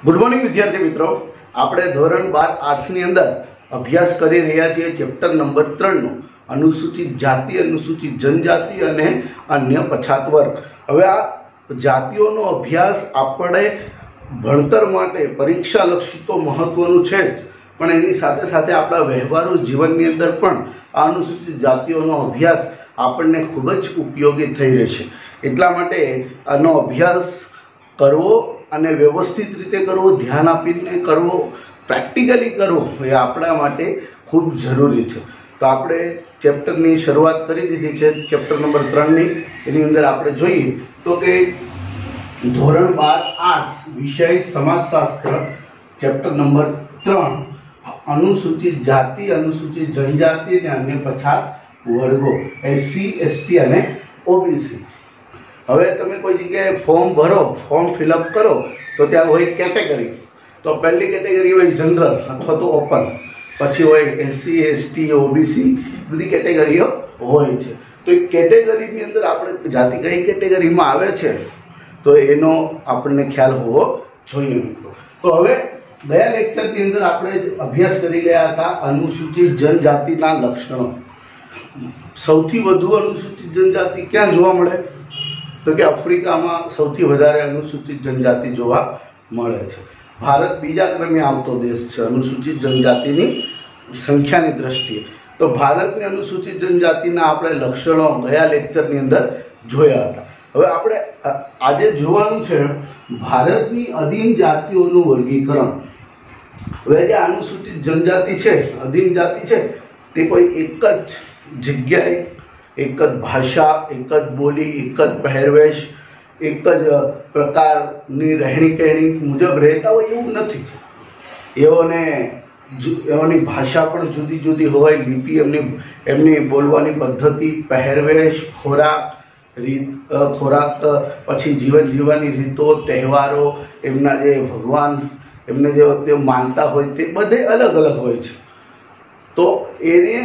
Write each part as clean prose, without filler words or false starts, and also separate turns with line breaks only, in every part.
Good morning વિદ્યાર્થી મિત્રો, આપણે ધોરણ 12 આર્ટ્સની અંદર અભ્યાસ કરી રહ્યા છીએ ચેપ્ટર નંબર 3 નો અનુસૂચિત જાતિ, અનુસૂચિત જનજાતિ અને અન્ય પછાત વર્ગ. હવે આ જાતિઓનો અભ્યાસ આપણે ભણતર માટે પરીક્ષાલક્ષી તો મહત્વનું છે જ, પણ એની સાથે સાથે આપણા વ્યવહારુ જીવનની અંદર પણ આ અનુસૂચિત જાતિઓનો અભ્યાસ આપણને ખૂબ જ ઉપયોગી થઈ રહેશે. એટલા માટે આનો અભ્યાસ કરવો અને વ્યવસ્થિત રીતે કરવો, ધ્યાન આપીને કરવો, પ્રેક્ટિકલી કરવો એ આપણા માટે ખૂબ જરૂરી છે. તો આપણે ચેપ્ટરની શરૂઆત કરી દીધી છે, ચેપ્ટર નંબર 3ની. એની અંદર આપણે જોઈએ તો કે ધોરણ 12 આર્ટ્સ વિષય સમાજશાસ્ત્ર ચેપ્ટર નંબર 3 અનુસૂચિત જાતિ, અનુસૂચિત જનજાતિ અને અન્ય પછાત વર્ગો SC, ST અને OBC. હવે તમે કોઈ જગ્યાએ ફોર્મ ભરો, ફોર્મ ફિલઅપ કરો તો ત્યાં હોય કેટેગરી. તો પહેલી કેટેગરી હોય જનરલ અથવા તો ઓપન, પછી હોય SC, ST, OBC, બધી કેટેગરીઓ હોય છે. તો એ કેટેગરીની અંદર આપણે જાતિ કઈ કેટેગરીમાં આવે છે તો એનો આપણને ખ્યાલ હોવો જોઈએ મિત્રો. તો હવે ગયા લેક્ચરની અંદર આપણે અભ્યાસ કરી ગયા હતા અનુસૂચિત જનજાતિના લક્ષણો. સૌથી વધુ અનુસૂચિત જનજાતિ ક્યાં જોવા મળે તો કે આફ્રિકામાં સૌથી વધારે અનુસૂચિત જનજાતિ જોવા મળે છે. ભારત બીજા ક્રમે આવતો દેશ છે અનુસૂચિત જનજાતિની સંખ્યાની દ્રષ્ટિએ. તો ભારતની અનુસૂચિત જનજાતિના આપણે લક્ષણો ગયા લેક્ચરની અંદર જોયા હતા. હવે આપણે આજે જોવાનું છે ભારતની અધીન જાતિઓનું વર્ગીકરણ. હવે જે અનુસૂચિત જનજાતિ છે, અધીન જાતિ છે, તે કોઈ એક જ જગ્યાએ, એક જ ભાષા, એક જ બોલી, એક જ પહેરવેશ, એક જ પ્રકારની રહેણી કહેણી મુજબ રહેતા હોય એવું નથી. એઓની ભાષા પણ જુદી જુદી હોય, લિપિ, એમની બોલવાની પદ્ધતિ, પહેરવેશ, ખોરાક, પછી જીવન જીવવાની રીતો, તહેવારો, એમના જે ભગવાન એમને જે માનતા હોય તે બધે અલગ અલગ હોય છે. તો એને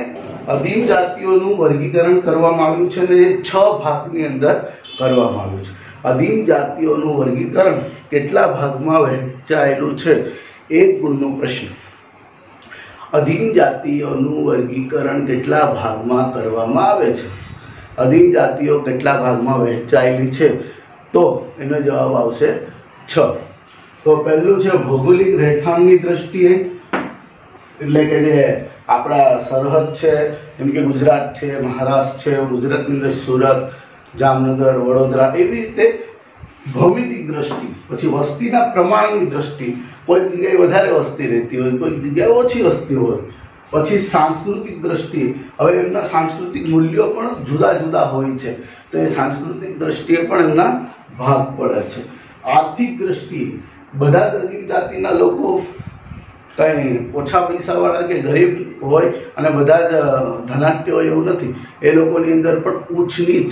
અધીન જાતિઓનું વર્ગીકરણ કરવામાં આવ્યું છે અને એ 6 ભાગની અંદર કરવામાં આવ્યું છે. અધીન જાતિઓનું વર્ગીકરણ કેટલા ભાગમાં વહેંચાયેલું છે? 1 ગુણનો પ્રશ્ન. અધીન જાતિઓનું વર્ગીકરણ કેટલા ભાગમાં કરવામાં આવે છે? અધીન જાતિઓ કેટલા ભાગમાં વહેંચાયેલી છે? તો એનો જવાબ આવશે 6. તો પહેલું છે ભૌગોલિક રહેઠાણની દ્રષ્ટિએ, એટલે કે જે આપણા સરહદ છે, જેમ કે ગુજરાત છે, મહારાષ્ટ્ર છે, ગુજરાતની અંદર સુરત, જામનગર, વડોદરા, એવી રીતે ભૌમિતિક દ્રષ્ટિ. પછી વસ્તીના પ્રમાણની દ્રષ્ટિ, કોઈ જગ્યાએ વધારે વસ્તી રહેતી હોય, કોઈ જગ્યાએ ઓછી વસ્તી હોય. પછી સાંસ્કૃતિક દ્રષ્ટિએ, હવે એમના સાંસ્કૃતિક મૂલ્યો પણ જુદા જુદા હોય છે, તો એ સાંસ્કૃતિક દ્રષ્ટિએ પણ એમના ભાગ પડે છે. આર્થિક દ્રષ્ટિએ બધા જ અધીન જાતિના લોકો કંઈ ઓછા પૈસાવાળા કે ગરીબ હોય અને બધા જ ધનાઢ્ય હોય એવું નથી. એ લોકોની અંદર પણ ઊંચ નીચ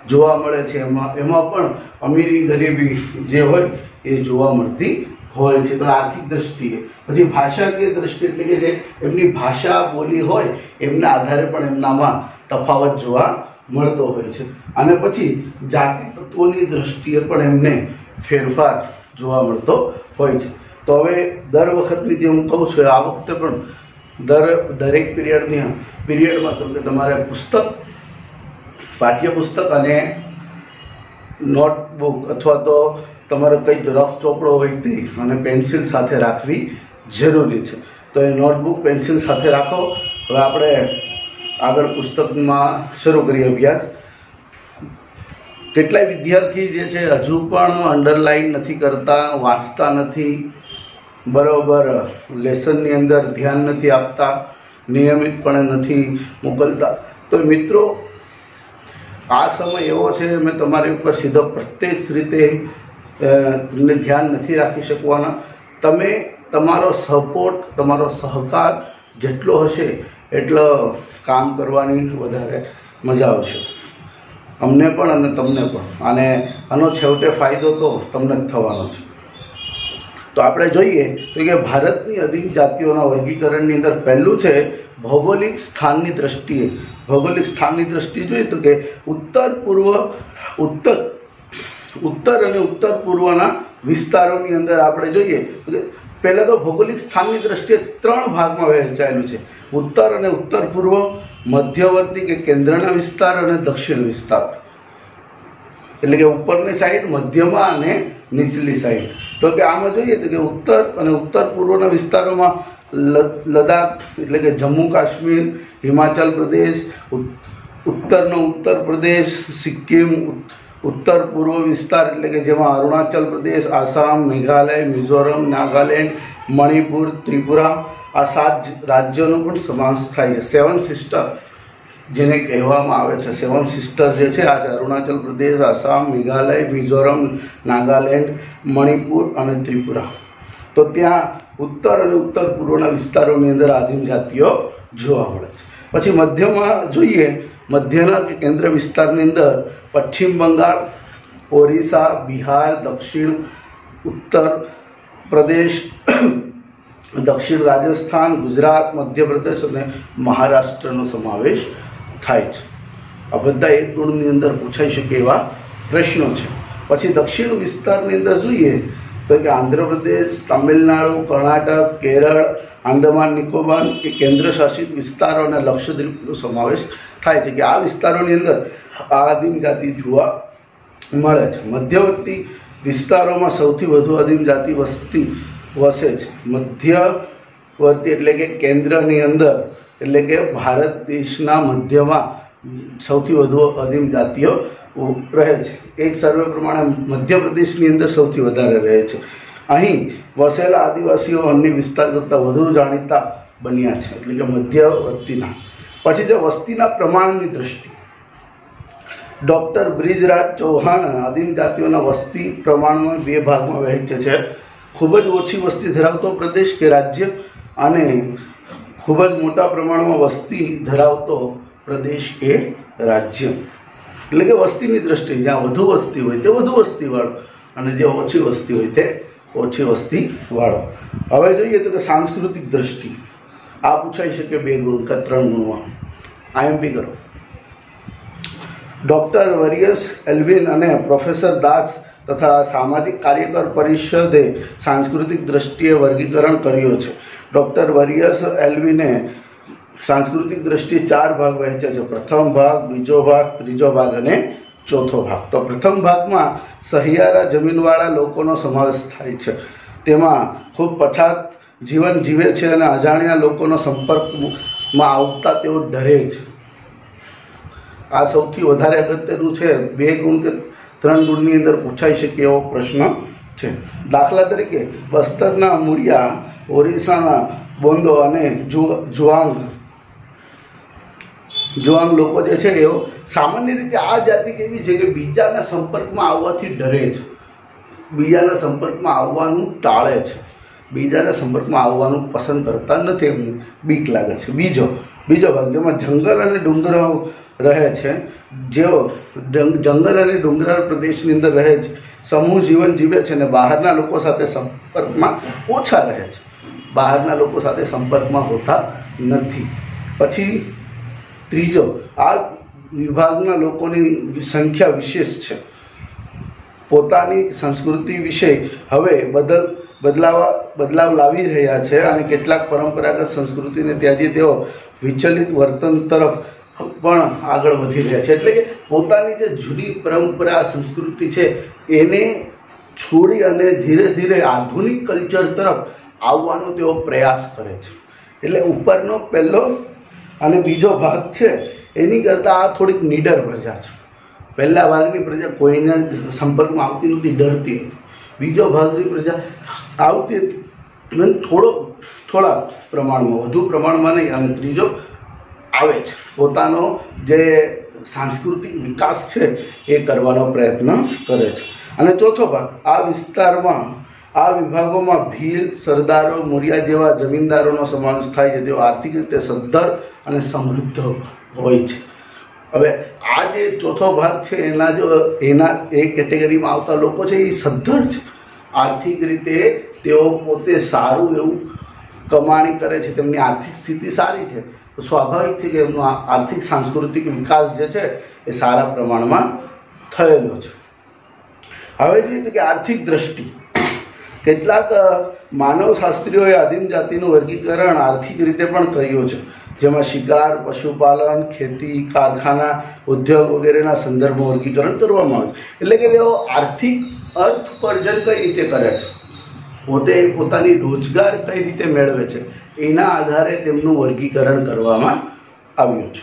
જોવા મળે છે. એમાં પણ અમીરી ગરીબી જે હોય એ જોવા મળતી હોય છે. તો આર્થિક દ્રષ્ટિએ. પછી ભાષાકીય દ્રષ્ટિ, એટલે કે જે એમની ભાષા બોલી હોય એમના આધારે પણ એમનામાં તફાવત જોવા મળતો હોય છે. અને પછી જાતિ તત્વોની દ્રષ્ટિએ પણ એમને ફેરફાર જોવા મળતો હોય છે. તો હવે દર વખતની જે હું કહું છું, આ વખતે પણ દરેક પીરિયડમાં તમારે પુસ્તક, પાઠ્યપુસ્તક અને નોટબુક અથવા તો તમારે કંઈ રફ ચોપડો હોય તે અને પેન્સિલ સાથે રાખવી જરૂરી છે. તો એ નોટબુક, પેન્સિલ સાથે રાખો. હવે આપણે આગળ પુસ્તકમાં શરૂ કરીએ અભ્યાસ. કેટલાય વિદ્યાર્થી જે છે હજુ પણ અંડરલાઈન નથી કરતા, વાંચતા નથી, બરાબર લેસનની અંદર ધ્યાન નથી આપતા, નિયમિતપણે નથી મોકલતા. તો મિત્રો, આ સમય એવો છે, મેં તમારી ઉપર સીધો પ્રત્યક્ષ રીતે તમને ધ્યાન નથી રાખી શકવાના. તમે તમારો સપોર્ટ, તમારો સહકાર જેટલો હશે એટલો કામ કરવાની વધારે મજા આવશે, અમને પણ અને તમને પણ. અને આનો છેવટે ફાયદો તો તમને જ થવાનો છે. તો આપણે જોઈએ તો કે ભારતની અધીન જાતિઓના વર્ગીકરણની અંદર પહેલું છે ભૌગોલિક સ્થાનની દ્રષ્ટિએ. ભૌગોલિક સ્થાનની દ્રષ્ટિએ જોઈએ તો કે ઉત્તર અને ઉત્તર પૂર્વના વિસ્તારોની અંદર આપણે જોઈએ પહેલાં તો ભૌગોલિક સ્થાનની દ્રષ્ટિએ 3 ભાગમાં વહેંચાયેલું છે: ઉત્તર અને ઉત્તર પૂર્વ, મધ્યવર્તી કે કેન્દ્રના વિસ્તાર અને દક્ષિણ વિસ્તાર. એટલે કે ઉપરની સાઈડ, મધ્યમાં અને નીચલી સાઈડ. તો કે આમાં જોઈએ તો કે ઉત્તર અને ઉત્તર પૂર્વના વિસ્તારોમાં લદ્દાખ એટલે કે જમ્મુ કાશ્મીર, હિમાચલ પ્રદેશ, ઉત્તરનો ઉત્તર પ્રદેશ, સિક્કિમ, ઉત્તર પૂર્વ વિસ્તાર એટલે કે જેમાં અરુણાચલ પ્રદેશ, આસામ, મેઘાલય, મિઝોરમ, નાગાલેન્ડ, મણિપુર, ત્રિપુરા, આ 7 રાજ્યોનો પણ સમાવેશ થાય છે. 7 સિસ્ટર જેને કહેવામાં આવે છે, 7 સિસ્ટર જે છે આ છે અરુણાચલ પ્રદેશ, આસામ, મેઘાલય, મિઝોરમ, નાગાલેન્ડ, મણિપુર અને ત્રિપુરા. તો ત્યાં ઉત્તર અને ઉત્તર પૂર્વના વિસ્તારોની અંદર આદિમ જાતિઓ જોવા મળે છે. પછી મધ્યમાં જોઈએ, મધ્યના કે કેન્દ્ર વિસ્તારની અંદર પશ્ચિમ બંગાળ, ઓરિસ્સા, બિહાર, દક્ષિણ ઉત્તર પ્રદેશ, દક્ષિણ રાજસ્થાન, ગુજરાત, મધ્યપ્રદેશ અને મહારાષ્ટ્રનો સમાવેશ થાય છે. આ બધા 1 ગુણની અંદર પૂછાઈ શકે એવા પ્રશ્નો છે. પછી દક્ષિણ વિસ્તારની અંદર જોઈએ તો કે આંધ્રપ્રદેશ, તમિલનાડુ, કર્ણાટક, કેરળ, આંદામાન નિકોબાર એ કેન્દ્ર શાસિત વિસ્તારો અને લક્ષદ્વીપનો સમાવેશ થાય છે કે આ વિસ્તારોની અંદર આદિમ જાતિ જોવા મળે છે. મધ્યવર્તી વિસ્તારોમાં સૌથી વધુ આદિમ જાતિ વસ્તી વસે છે. મધ્યવર્તી એટલે કે કેન્દ્રની અંદર એટલે કે ભારત દેશના મધ્યમાં સૌથી વધુ આદિમ જાતિઓ રહે છે. એક સર્વે પ્રમાણે મધ્યપ્રદેશની અંદર સૌથી વધારે રહે છે. અહીં વસેલા આદિવાસીઓ અન્ય વિસ્તાર કરતાં વધુ જાણીતા બન્યા છે, એટલે કે મધ્યવર્તીના. પછી જો વસ્તીના પ્રમાણની દ્રષ્ટિ, ડૉક્ટર બ્રિજરાજ ચૌહાણ આદિમ જાતિઓના વસ્તી પ્રમાણમાં 2 ભાગમાં વહેંચે છે: ખૂબ જ ઓછી વસ્તી ધરાવતો પ્રદેશ કે રાજ્ય અને ખૂબ જ મોટા પ્રમાણમાં વસ્તી ધરાવતો પ્રદેશ કે રાજ્ય. એટલે કે વસ્તીની દ્રષ્ટિએ જ્યાં વધુ વસ્તી હોય તે વધુ વસ્તીવાળો અને જ્યાં ઓછી વસ્તી હોય તે ઓછી વસ્તીવાળો. હવે જોઈએ તો કે સાંસ્કૃતિક દ્રષ્ટિ, આ પૂછાઈ શકે 2 ગુણ કે 3 ગુણમાં. IMP કરો. ડૉક્ટર વરિયસ એલ્વિન અને પ્રોફેસર દાસ તથા સામાજિક કાર્યકર પરિષદે સાંસ્કૃતિક દ્રષ્ટિએ વર્ગીકરણ કર્યો છે. ડૉક્ટર વરિયસ એલ્વિને સાંસ્કૃતિક દ્રષ્ટિએ 4 ભાગ વહેંચે છે: પ્રથમ ભાગ, બીજો ભાગ, ત્રીજો ભાગ અને ચોથો ભાગ. તો પ્રથમ ભાગમાં સહિયારા જમીનવાળા લોકોનો સમાવેશ થાય છે. તેમાં ખૂબ પછાત જીવન જીવે છે અને અજાણ્યા લોકોનો સંપર્કમાં આવતા તેઓ ડરે છે. આ સૌથી વધારે અગત્યનું છે. 2 ગુણ કે 3 ગુણની અંદર પૂછાઈ શકે એવો પ્રશ્ન છે. દાખલા તરીકે બસ્તરના મુરિયા, ઓરિસ્સાના બોંદો અને જુઆંગ લોકો જે છે એઓ સામાન્ય રીતે આ જાતિ કેવી છે કે બીજાના સંપર્કમાં આવવાથી ડરે છે, બીજાના સંપર્કમાં આવવાનું ટાળે છે, બીજાના સંપર્કમાં આવવાનું પસંદ કરતા નથી, એમને બીક લાગે છે. બીજો ભાગ જેમાં જંગલ અને ડુંગરાઓ રહે છે, જેઓ જંગલ અને ડુંગરાળ પ્રદેશની અંદર રહે છે, સમૂહ જીવન જીવે છે અને બહારના લોકો સાથે સંપર્કમાં ઓછા રહે છે, બહારના લોકો સાથે સંપર્કમાં હોતા નથી. પછી ત્રીજો, આ વિભાગના લોકોની સંખ્યા વિશેષ છે, પોતાની સંસ્કૃતિ વિશે હવે બદલાવ લાવી રહ્યા છે અને કેટલાક પરંપરાગત સંસ્કૃતિને ત્યાજી તેઓ વિચલિત વર્તન તરફ પણ આગળ વધી રહ્યા છે. એટલે કે પોતાની જે જૂની પરંપરા સંસ્કૃતિ છે એને છોડી અને ધીરે ધીરે આધુનિક કલ્ચર તરફ આવવાનો તેઓ પ્રયાસ કરે છે. એટલે ઉપરનો પહેલો અને બીજો ભાગ છે એની કરતાં આ થોડીક નીડર પ્રજા છે. પહેલા ભાગની પ્રજા કોઈના સંપર્કમાં આવતી નહોતી, ડરતી હતી. બીજો ભાગની પ્રજા આવતી હતી થોડા પ્રમાણમાં, વધુ પ્રમાણમાં નહીં. અને ત્રીજો આવે છે, પોતાનો જે સાંસ્કૃતિક વિકાસ છે એ કરવાનો પ્રયત્ન કરે છે. અને ચોથો ભાગ, આ વિસ્તારમાં આ વિભાગોમાં ભીલ, સરદારો, મોરિયા જેવા જમીનદારોનો સમાવેશ થાય છે. તેઓ આર્થિક રીતે સદ્ધર અને સમૃદ્ધ હોય છે. હવે આ જે ચોથો ભાગ છે એના એ કેટેગરીમાં આવતા લોકો છે એ સદ્ધર છે, આર્થિક રીતે તેઓ પોતે સારું એવું કમાણી કરે છે, તેમની આર્થિક સ્થિતિ સારી છે, તો સ્વાભાવિક છે કે એમનો આર્થિક સાંસ્કૃતિક વિકાસ જે છે એ સારા પ્રમાણમાં થયેલો છે. હવે જોઈએ કે આર્થિક દ્રષ્ટિ, કેટલાક માનવશાસ્ત્રીઓએ આદિમ જાતિનું વર્ગીકરણ આર્થિક રીતે પણ કર્યું છે, જેમાં શિકાર, પશુપાલન, ખેતી, કારખાના, ઉદ્યોગ વગેરેના સંદર્ભમાં વર્ગીકરણ કરવામાં આવે છે. એટલે કે તેઓ આર્થિક અર્થોપાર્જન કઈ રીતે કરે છે, પોતે પોતાની રોજગાર કઈ રીતે મેળવે છે, એના આધારે તેમનું વર્ગીકરણ કરવામાં આવ્યું છે.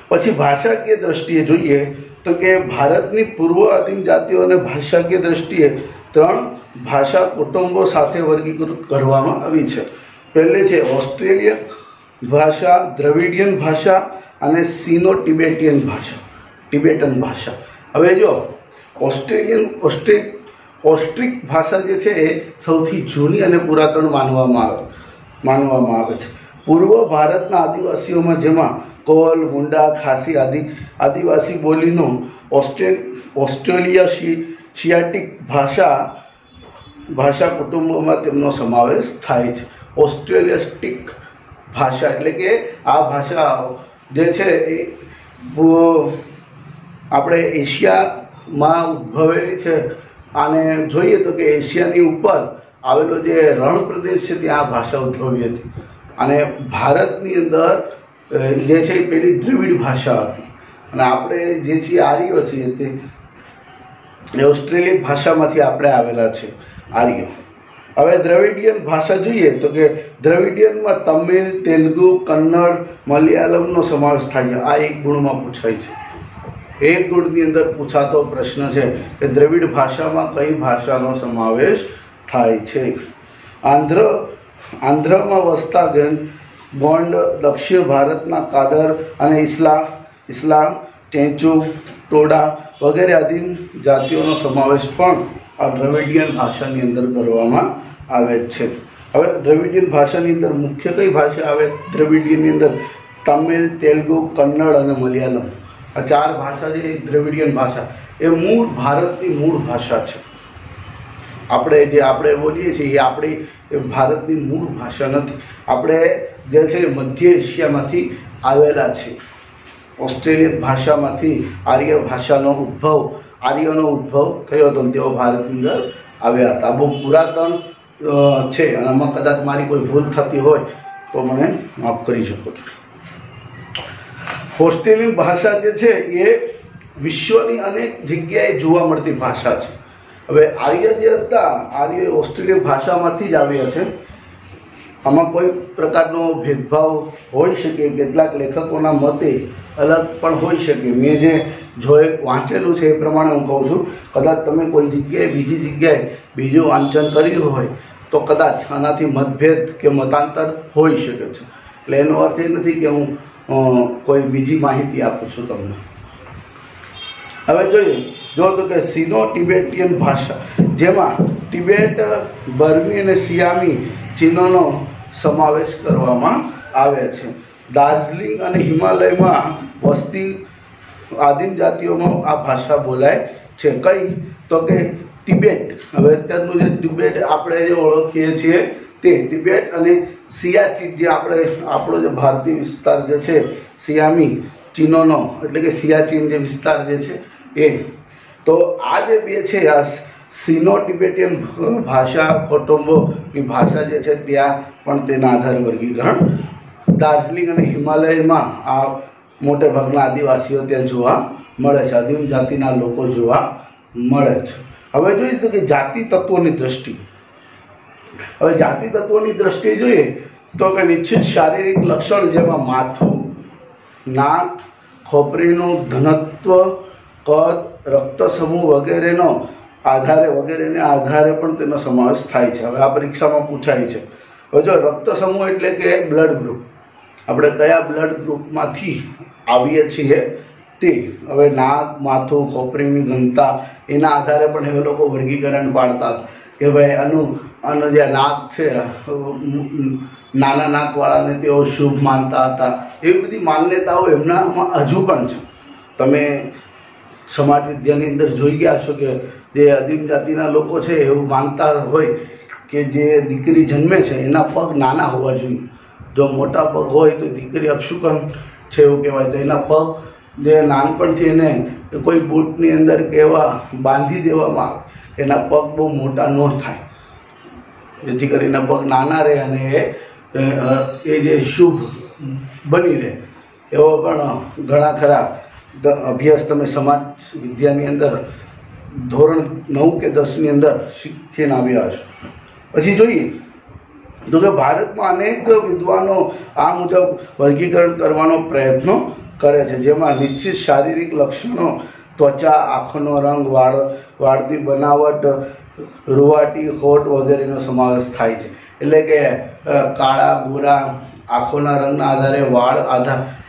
પછી ભાષાકીય દ્રષ્ટિએ જોઈએ તો કે ભારતની પૂર્વ આદિમ જાતિઓને ભાષાકીય દ્રષ્ટિએ 3 ભાષા કુટુંબો સાથે વર્ગીકૃત કરવામાં આવી છે. પહેલી છે ઓસ્ટ્રેલિયન ભાષા, દ્રવિડિયન ભાષા અને સિનો ટિબેટિયન ટિબેટન ભાષા. હવે જો ઓસ્ટ્રિક ભાષા જે છે એ સૌથી જૂની અને પુરાતન માનવામાં આવે છે. પૂર્વ ભારતના આદિવાસીઓમાં, જેમાં કોલ, મુંડા, ખાસી આદિવાસી બોલીનો ઓસ્ટ્રેલિયાશિયાટિક ભાષા કુટુંબોમાં તેમનો સમાવેશ થાય છે. ઓસ્ટ્રેલિયાટિક ભાષા એટલે કે આ ભાષા જે છે એ આપણે એશિયામાં ઉદ્ભવેલી છે. અને જોઈએ તો કે એશિયાની ઉપર આવેલો જે રણ પ્રદેશ છે ત્યાં આ ભાષા ઉદ્ભવી હતી. અને ભારતની અંદર જે છે એ પેલી દ્રવિડ ભાષા હતી. અને આપણે જે છીએ આર્યો છીએ તે ઓસ્ટ્રેલિયન ભાષામાંથી આપણે આવેલા છે આર્યો. હવે દ્રવિડિયન ભાષા જોઈએ તો કે દ્રવિડિયનમાં તમિલ, તેલુગુ, કન્નડ, મલયાલમનો સમાવેશ થાય છે. આ એક ગુણમાં પૂછાય છે. એક ગુણની અંદર પૂછાતો પ્રશ્ન છે કે દ્રવિડ ભાષામાં કઈ ભાષાનો સમાવેશ થાય છે. આંધ્રમાં વસતા ગોંડ, દક્ષિણ ભારતના કાદર અને ઇસ્લામ, ટેંચુ, ટોડા વગેરે આદિમ જાતિઓનો સમાવેશ પણ આ દ્રવિડિયન ભાષાની અંદર કરવામાં આવે છે. હવે દ્રવિડિયન ભાષાની અંદર મુખ્ય કઈ ભાષા આવે? દ્રવિડિયનની અંદર તમિલ, તેલુગુ, કન્નડ અને મલયાલમ, આ 4 ભાષા છે. દ્રવિડિયન ભાષા એ ભારતની મૂળ ભાષા છે. આપણે બોલીએ છીએ એ આપણી ભારતની મૂળ ભાષા નથી. આપણે જે છે મધ્ય એશિયામાંથી આવેલા છે. ઓસ્ટ્રેલિયન ભાષામાંથી આર્યનો ઉદ્ભવ થયો હતો. તેઓ ભારતની અંદર આવ્યા હતા. બહુ પુરાતન છે અને આમાં કદાચ મારી કોઈ ભૂલ થતી હોય તો મને માફ કરી શકો છો. ઓસ્ટ્રેલિયન ભાષા જે છે એ વિશ્વની અનેક જગ્યાએ જોવા મળતી ભાષા છે. હવે આર્ય જે હતા, આર્ય ઓસ્ટ્રેલિયન ભાષામાંથી જ આવ્યા છે. આમાં કોઈ પ્રકારનો ભેદભાવ હોઈ શકે. કેટલાક લેખકોના મતે અલગ પણ હોઈ શકે. મેં જે વાંચેલું છે એ પ્રમાણે હું કહું છું. કદાચ તમે કોઈ જગ્યાએ બીજી જગ્યાએ બીજું વાંચન કર્યું હોય તો કદાચ આનાથી મતભેદ કે મતાંતર હોઈ શકે છે. એટલે એનો અર્થ એ નથી કે હું કોઈ બીજી માહિતી આપું છું તમને. હવે જો તો કે સિનો ટિબેટિયન ભાષા, જેમાં ટિબેટ, બર્મી અને સિયામી ચિહ્નોનો સમાવેશ કરવામાં આવે છે. દાર્જિલિંગ અને હિમાલયમાં વસતી આદિમ જાતિઓમાં આ ભાષા બોલાય છે. કઈ તો કે તિબેટ. હવે અત્યારનું જે તિબેટ આપણે જે ઓળખીએ છીએ તે તિબેટ અને સિયાચીન, જે આપણો જે ભારતીય વિસ્તાર જે છે સિયામી ચીનોનો એટલે કે સિયાચીન જે વિસ્તાર જે છે એ. તો આ જે બે છે આ સિનો ટિબેટિયન ભાષા કુટુંબોની ભાષા જે છે ત્યાં પણ તેના આધારે વર્ગીકરણ. દાર્જિલિંગ અને હિમાલયમાં આ મોટે ભાગના આદિવાસીઓ ત્યાં જોવા મળે છે. આદિમ જાતિના લોકો જોવા મળે છે. હવે જોઈએ તો કે જાતિ તત્વોની દ્રષ્ટિ. હવે જાતિ તત્વોની દ્રષ્ટિએ જોઈએ તો કે નિશ્ચિત શારીરિક લક્ષણ, જેમાં માથું, નાક, ખોપરીનું ઘનત્વ, કદ, રક્ત સમૂહ વગેરેને આધારે પણ તેનો સમાવેશ થાય છે. હવે આ પરીક્ષામાં પૂછાય છે. હવે જો રક્ત સમૂહ એટલે કે બ્લડ ગ્રુપ, આપણે કયા બ્લડ ગ્રુપમાંથી આવીએ છીએ તે. હવે નાક, માથું, ખોપરીની ઘનતા એના આધારે પણ એ લોકો વર્ગીકરણ પાડતા કે ભાઈ આનું જે નાક છે, નાના નાકવાળાને તેઓ શુભ માનતા હતા. એવી બધી માન્યતાઓ એમનામાં હજુ પણ છે. તમે સમાજ વિદ્યાની અંદર જોઈ ગયા છો કે જે આદિમ જાતિના લોકો છે એવું માનતા હોય કે જે દીકરી જન્મે છે એના પગ નાના હોવા જોઈએ. જો મોટા પગ હોય તો દીકરી અપશુકન છે એવું કહેવાય. તો એના પગ જે નાનપણથી એને કોઈ બૂટની અંદર કે એવા બાંધી દેવામાં આવે એના પગ બહુ મોટા ન થાય, જેથી કરીને પગ નાના રહે અને એ જે શુભ બની રહે. એવો પણ ઘણા ખરા અભ્યાસ તમે સમાજ વિદ્યાની અંદર ધોરણ 9 કે 10ની અંદર શીખીને આવ્યા છો. પછી જોઈએ તો કે ભારતમાં અનેક વિદ્વાનો આ મુજબ વર્ગીકરણ કરવાનો પ્રયત્નો કરે છે, જેમાં નિશ્ચિત શારીરિક લક્ષણો, ત્વચા, આંખનો રંગ, વાળની બનાવટ, રૂવાટી, હોઠ વગેરેનો સમાવેશ થાય છે. એટલે કે કાળા, ગોરા, આંખોના રંગના આધારે,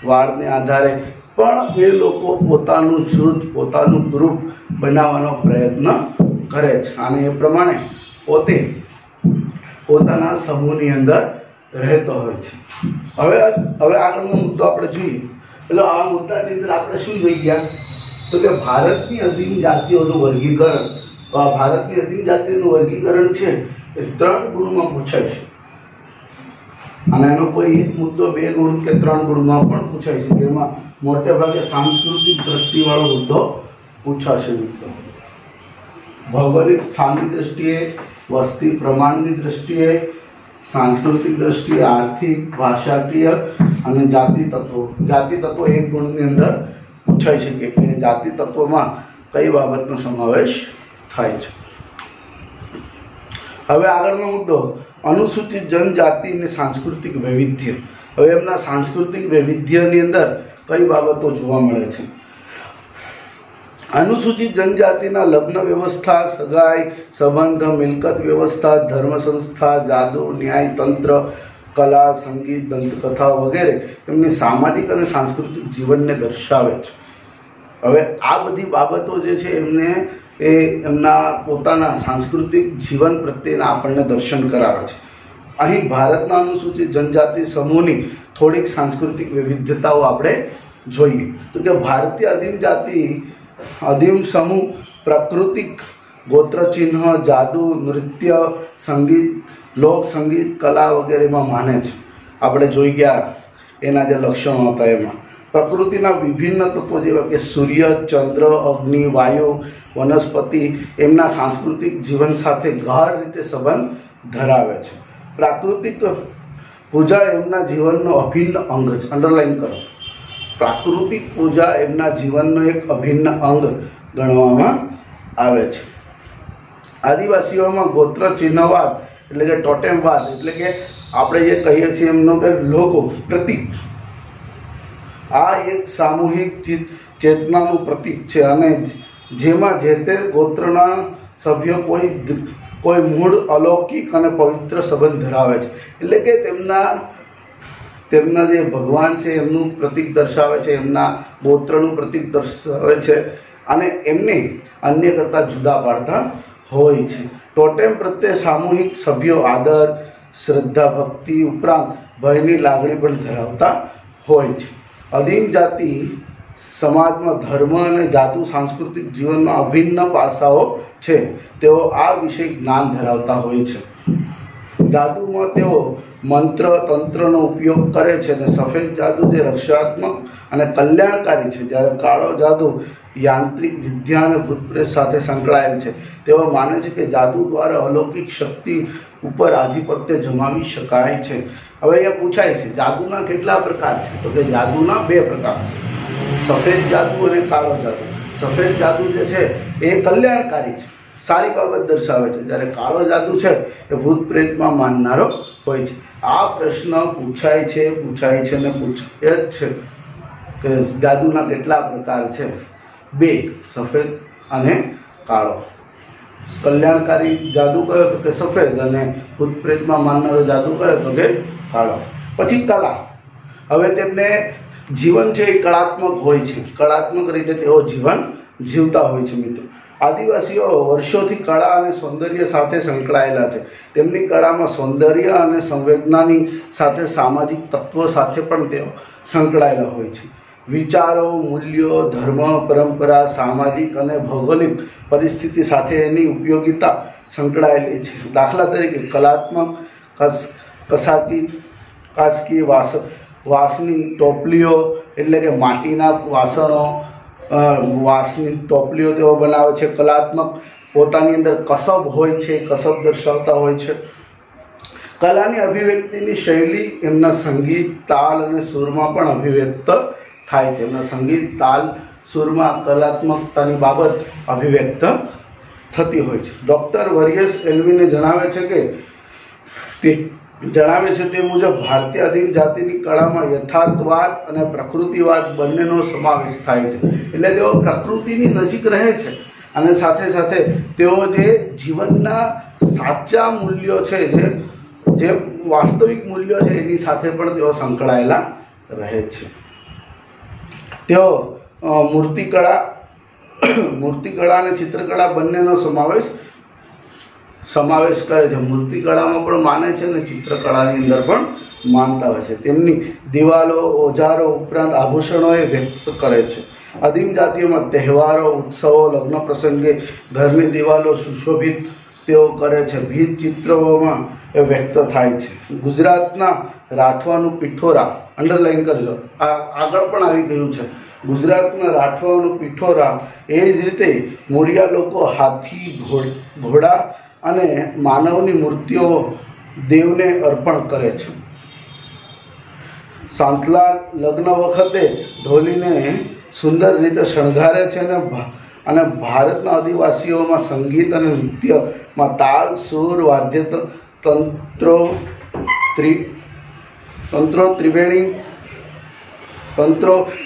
વાળને આધારે પણ એ લોકો પોતાનું જૂથ, પોતાનું ગ્રુપ બનાવવાનો પ્રયત્ન કરે છે અને એ પ્રમાણે પોતે પોતાના સમૂહની અંદર રહેતો હોય છે. હવે આગળનો મુદ્દો આપણે જોઈએ. એટલે આ મુદ્દાની અંદર આપણે શું જોઈ ગયા તો કે ભારતની અધીન જાતિઓનું વર્ગીકરણ, ભારતની અધીન જાતિઓનું વર્ગીકરણ છે એ 3 ગુણમાં પૂછાય છે. અને એનો કોઈ એક મુદ્દો 2 ગુણ કે 3 ગુણમાં પણ પૂછાય છે, જેમાં મોટે ભાગે સાંસ્કૃતિક દ્રષ્ટિવાળો મુદ્દો પૂછાશે મિત્રો. ભૌગોલિક સ્થાનની દ્રષ્ટિએ, વસ્તી પ્રમાણની દ્રષ્ટિએ, સાંસ્કૃતિક દ્રષ્ટિએ, આર્થિક, ભાષાકીય અને જાતિ તત્વો. જાતિ તત્વો 1 ગુણની અંદર પૂછાઈ શકે કે જાતિ તત્વોમાં કઈ બાબતનો સમાવેશ થાય છે. હવે આગળનો મુદ્દો અનુસૂચિત જનજાતિ અને સાંસ્કૃતિક વૈવિધ્ય. હવે એમના સાંસ્કૃતિક વૈવિધ્યની અંદર કઈ બાબતો જોવા મળે છે. અનુસૂચિત જનજાતિના લગ્ન વ્યવસ્થા, સગાઈ, સંબંધ, મિલકત વ્યવસ્થા, ધર્મ સંસ્થા, જાદુ, ન્યાય તંત્ર, કલા, સંગીત, દંતકથા વગેરે એમની સામાજિક અને સાંસ્કૃતિક જીવનને દર્શાવે છે. હવે આ બધી બાબતો જે છે એમને એમના પોતાના સાંસ્કૃતિક જીવન પ્રત્યેના આપણને દર્શન કરાવે છે. અહીં ભારતના અનુસૂચિત જનજાતિ સમૂહની થોડીક સાંસ્કૃતિક વૈવિધ્યતાઓ આપણે જોઈએ તો કે ભારતીય અધીન સમૂહ પ્રાકૃતિક ગોત્ર ચિહ્ન, જાદુ, નૃત્ય, સંગીત, લોક સંગીત, કલા વગેરેમાં માને છે. આપણે જોઈ ગયા એના જે લક્ષણો હતા એમાં પ્રકૃતિના વિભિન્ન તત્વો જેવા કે સૂર્ય, ચંદ્ર, અગ્નિ, વાયુ, વનસ્પતિ એમના સાંસ્કૃતિક જીવન સાથે ગાઢ રીતે સંબંધ ધરાવે છે. પ્રાકૃતિક પૂજા એમના જીવનનો અભિન્ન અંગ છે. અંડરલાઈન કરો, પ્રાકૃતિક પૂજા એમના જીવનનો એક અભિન્ન અંગ ગણવામાં આવે છે. આદિવાસીઓમાં ગોત્ર ચિહ્નવાદ એટલે કે ટોટેમવાદ એટલે કે આપણે જે કહીએ છીએ એમનો કે લોગો, પ્રતીક, આ એક સામૂહિક ચેતનાનું પ્રતીક છે અને જેમાં જે તે ગોત્રના સભ્યો કોઈ મૂળ અલૌકિક અને પવિત્ર સંબંધ ધરાવે છે. એટલે કે તેમના જે ભગવાન છે એમનું પ્રતીક દર્શાવે છે, એમના ગોત્રનું પ્રતીક દર્શાવે છે અને એમને અન્ય કરતાં જુદા પાડતા હોય છે. ટોટેમ પ્રત્યે સામૂહિક સભ્યો આદર, શ્રદ્ધા, ભક્તિ ઉપરાંત ભયની લાગણી પણ ધરાવતા હોય છે. અધીન જાતિ સમાજમાં ધર્મ અને જાતુ સાંસ્કૃતિક જીવનના અભિન્ન પાસાઓ છે. તેઓ આ વિશે જ્ઞાન ધરાવતા હોય છે. જાદુમાં તેઓ મંત્ર તંત્રનો ઉપયોગ કરે છે અને સફેદ જાદુ જે રક્ષાત્મક અને કલ્યાણકારી છે, જ્યારે કાળો જાદુ યાંત્રિક વિદ્યા અને ભૂતપ્રેત સાથે સંકળાયેલ છે. તેઓ માને છે કે જાદુ દ્વારા અલૌકિક શક્તિ ઉપર આધિપત્ય જમાવી શકાય છે. હવે અહીંયા પૂછાય છે જાદુના કેટલા પ્રકાર છે તો કે જાદુના 2 પ્રકાર છે, સફેદ જાદુ અને કાળો જાદુ. સફેદ જાદુ જે છે એ કલ્યાણકારી છે, સારી બાબત દર્શાવે છે, જ્યારે કાળો જાદુ છે એ ભૂત પ્રેતમાં માનનારો હોય છે. આ પ્રશ્ન પૂછાય છે ને પૂછે જ છે કે જાદુના કેટલા પ્રકાર છે. 2, સફેદ અને કાળો. કલ્યાણકારી જાદુ કયો તો કે સફેદ અને ભૂત પ્રેતમાં માનનારો જાદુ કયો તો કે કાળો. પછી કલા. હવે તેમને જીવન છે એ કળાત્મક હોય છે, કળાત્મક રીતે તેઓ જીવન જીવતા હોય છે મિત્રો. આદિવાસીઓ વર્ષોથી કળા અને સૌંદર્ય સાથે સંકળાયેલા છે. તેમની કળામાં સૌંદર્ય અને સંવેદનાની સાથે સામાજિક તત્વો સાથે પણ તેઓ સંકળાયેલા હોય છે. વિચારો, મૂલ્યો, ધર્મ, પરંપરા, સામાજિક અને ભૌગોલિક પરિસ્થિતિ સાથે એની ઉપયોગિતા સંકળાયેલી છે. દાખલા તરીકે કલાત્મક કાસ્કી વાંસની ટોપલીઓ એટલે કે માટીના વાસણો, વાંસની ટોપલીઓ તેઓ બનાવે છે. કલાત્મક પોતાની અંદર કસબ હોય છે, કસબ દર્શાવતા હોય છે. કલાની અભિવ્યક્તિની શૈલી એમના સંગીત, તાલ અને સૂરમાં પણ અભિવ્યક્ત થાય છે. એમના સંગીત, તાલ, સૂરમાં કલાત્મકતાની બાબત અભિવ્યક્ત થતી હોય છે. ડૉક્ટર વરિયસ એલ્વિને જણાવે છે તે મુજબ ભારતીય આદિમ જાતિની કળામાં યથાર્થવાદ અને પ્રકૃતિવાદ બંનેનો સમાવેશ થાય છે. એટલે તેઓ પ્રકૃતિની નજીક રહે છે અને સાથે સાથે તેઓ જે જીવનના સાચા મૂલ્યો છે, જે વાસ્તવિક મૂલ્યો છે એની સાથે પણ તેઓ સંકળાયેલા રહે છે. તેઓ મૂર્તિકળા અને ચિત્રકળા બંનેનો સમાવેશ કરે છે. મૂર્તિકળામાં પણ માને છે અને ચિત્રકળાની અંદર પણ માનતા હોય છે. તેમની દિવાલો, ઓજારો ઉપરાંત આભૂષણો એ વ્યક્ત કરે છે. આદિમ જાતિઓમાં તહેવારો, ઉત્સવો, લગ્ન પ્રસંગે ઘરની દિવાલો સુશોભિત તેઓ કરે છે. ભીત ચિત્રોમાં એ વ્યક્ત થાય છે. ગુજરાતના રાઠવાનું પિઠોરા, અંડરલાઈન કરજો, આગળ પણ આવી ગયું છે. ગુજરાતના રાઠવાનું પિઠોરા એ જ રીતે મોરિયા લોકો હાથી, ઘોડા અને માનવની મૂર્તિઓ દેવને અર્પણ કરે છે. સાંતલા લગ્ન વખતે ઢોલીને સુંદર રીતે શણગારે છે અને ભારતના આદિવાસીઓમાં સંગીત અને નૃત્યમાં તાલ, સૂર, વાદ્ય તંત્રો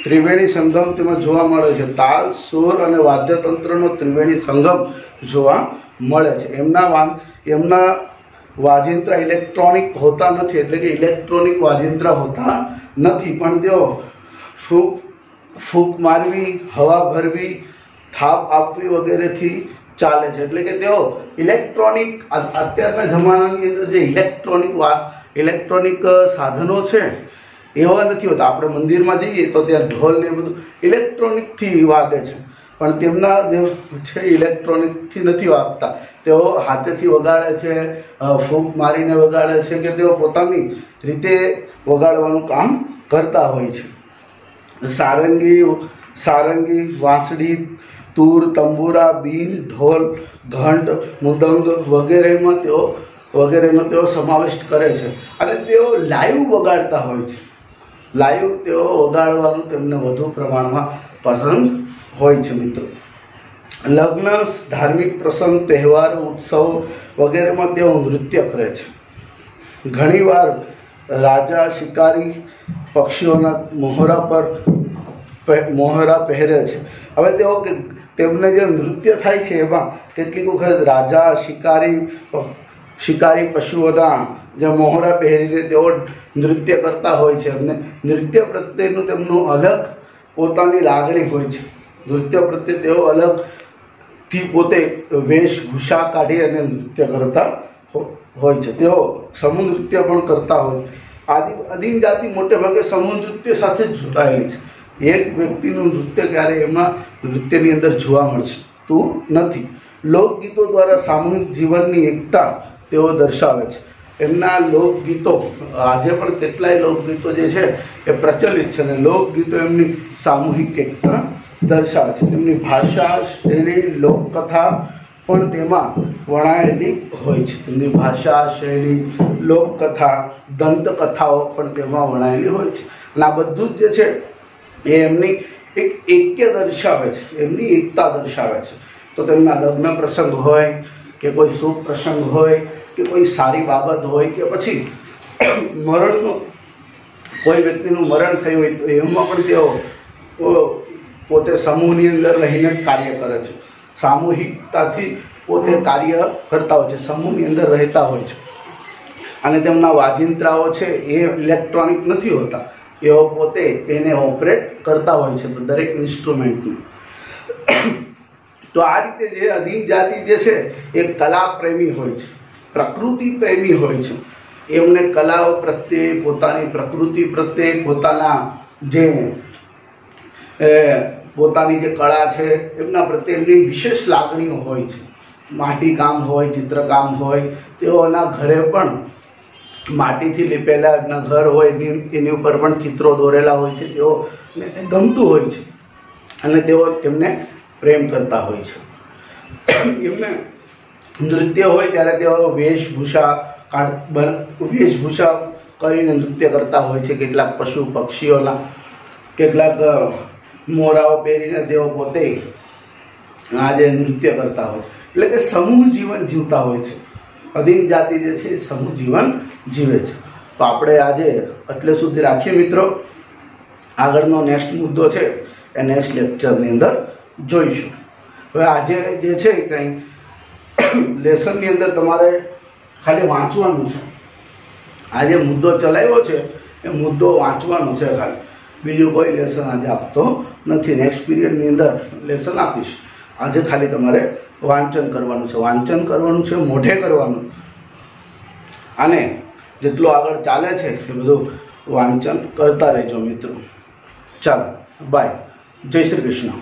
ત્રિવેણી સંગમ તેમાં જોવા મળે છે. તાલ, સૂર અને વાદ્યતંત્રનો ત્રિવેણી સંગમ જોવા મળે છે. એમના વાજિંત્રા ઇલેક્ટ્રોનિક હોતા નથી, એટલે કે ઇલેક્ટ્રોનિક વાજિંત્રા હોતા નથી, પણ તેઓ ફૂંક મારવી, હવા ભરવી, થાપ આપવી વગેરેથી ચાલે છે. એટલે કે તેઓ ઇલેક્ટ્રોનિક, અત્યારના જમાનાની અંદર જે ઇલેક્ટ્રોનિક સાધનો છે એવા નથી હોતા. આપણે મંદિરમાં જઈએ તો ત્યાં ઢોલ ને બધું ઇલેક્ટ્રોનિકથી વાગે છે, પણ તેમના જે છે ઇલેક્ટ્રોનિકથી નથી વાગતા. તેઓ હાથેથી વગાડે છે, ફૂંક મારીને વગાડે છે, કે તેઓ પોતાની રીતે વગાડવાનું કામ કરતા હોય છે. સારંગી, વાંસળી, તૂર, તંબુરા, બીન, ઢોલ, ઘંટ, મૃદંગ વગેરેનો તેઓ સમાવેશ કરે છે. અને તેઓ લાઈવ વગાડતા હોય છે. લાઈવ તેઓ વગાડવાનું તેમને વધુ પ્રમાણમાં પસંદ હોય છે. મિત્રો, લગ્ન, ધાર્મિક પ્રસંગ, તહેવારો, ઉત્સવો વગેરેમાં તેઓ નૃત્ય કરે છે. ઘણીવાર રાજા શિકારી પક્ષીઓના મોહરા પહેરે છે. હવે તેમને જે નૃત્ય થાય છે એમાં કેટલીક વખત રાજા શિકારી પશુઓના જે મોહરા પહેરીને તેઓ નૃત્ય કરતા હોય છે. એમને નૃત્ય પ્રત્યેનું તેમનું અલગ પોતાની લાગણી હોય છે. નૃત્ય પ્રત્યે તેઓ અલગથી પોતે વેશભૂષા કાઢી અને નૃત્ય કરતા હોય છે. તેઓ સમૂહ નૃત્ય પણ કરતા હોય. આદિમ જાતિ મોટે ભાગે સમૂહ નૃત્ય સાથે જ જોડાયેલી છે. એક વ્યક્તિનું નૃત્ય ક્યારેય એમાં નૃત્યની અંદર જોવા મળતું નથી. લોકગીતો દ્વારા સામૂહિક જીવનની એકતા તેઓ દર્શાવે છે. એમના લોકગીતો આજે પણ કેટલાય લોકગીતો જે છે એ પ્રચલિત છે, અને લોકગીતો એમની સામૂહિક એકતા દર્શાવે છે. તેમની ભાષા, શૈલી, લોકકથા પણ તેમાં વણાયેલી હોય છે. તેમની ભાષા, શૈલી, લોકકથા, દંતકથાઓ પણ તેમાં વણાયેલી હોય છે. અને આ બધું જ જે છે એ એમની એક એક્ય દર્શાવે છે, એમની એકતા દર્શાવે છે. તો તેમના લગ્ન પ્રસંગ હોય કે કોઈ શુભ પ્રસંગ હોય કે કોઈ સારી બાબત હોય કે પછી કોઈ વ્યક્તિનું મરણ થયું હોય તો એમાં પણ તેઓ પોતે સમૂહની અંદર રહીને કાર્ય કરે છે. સામૂહિકતાથી પોતે કાર્ય કરતા હોય છે, સમૂહની અંદર રહેતા હોય છે. અને તેમના વાજિંત્રાઓ છે એ ઇલેક્ટ્રોનિક નથી હોતા, એઓ પોતે એને ઓપરેટ કરતા હોય છે દરેક ઇન્સ્ટ્રુમેન્ટનું. તો આ રીતે જે આદિમ જાતિ જે છે એ કલા પ્રેમી હોય છે, પ્રકૃતિ પ્રેમી હોય છે. એમને કલાઓ પ્રત્યે, પોતાની પ્રકૃતિ પ્રત્યે, પોતાની જે કળા છે એમના પ્રત્યે એમની વિશેષ લાગણીઓ હોય છે. માટીકામ હોય, ચિત્રકામ હોય, તેઓના ઘરે પણ માટીથી લીપેલા એમના ઘર હોય એની ઉપર પણ ચિત્રો દોરેલા હોય છે. તેઓને તે ગમતું હોય છે અને તેઓ તેમને પ્રેમ કરતા હોય છે. એમને નૃત્ય હોય ત્યારે તેઓ વેશભૂષા કરીને નૃત્ય કરતા હોય છે. કેટલાક પશુ પક્ષીઓના, કેટલાક મોરાઓ પહેરીને તેઓ પોતે આજે નૃત્ય કરતા હોય. એટલે કે સમૂહ જીવન જીવતા હોય છે. અધીન જાતિ જે છે એ સમૂહ જીવન જીવે છે. તો આપણે આજે એટલે સુધી રાખીએ મિત્રો. આગળનો નેક્સ્ટ મુદ્દો છે એ નેક્સ્ટ લેક્ચરની અંદર જોઈશું. હવે આજે જે છે કંઈ લેસનની અંદર તમારે ખાલી વાંચવાનું છે. આ જે મુદ્દો ચલાવ્યો છે એ મુદ્દો વાંચવાનો છે ખાલી, બીજું કોઈ લેસન આજે આપતો નથી. નેક્સ્ટ પીરિયડની અંદર લેસન આપીશ. આજે ખાલી તમારે વાંચન કરવાનું છે. વાંચન કરવાનું છે, મોઢે કરવાનું. અને જેટલું આગળ ચાલે છે એ બધું વાંચન કરતા રહેજો મિત્રો. ચાલો, બાય, જય શ્રી કૃષ્ણ.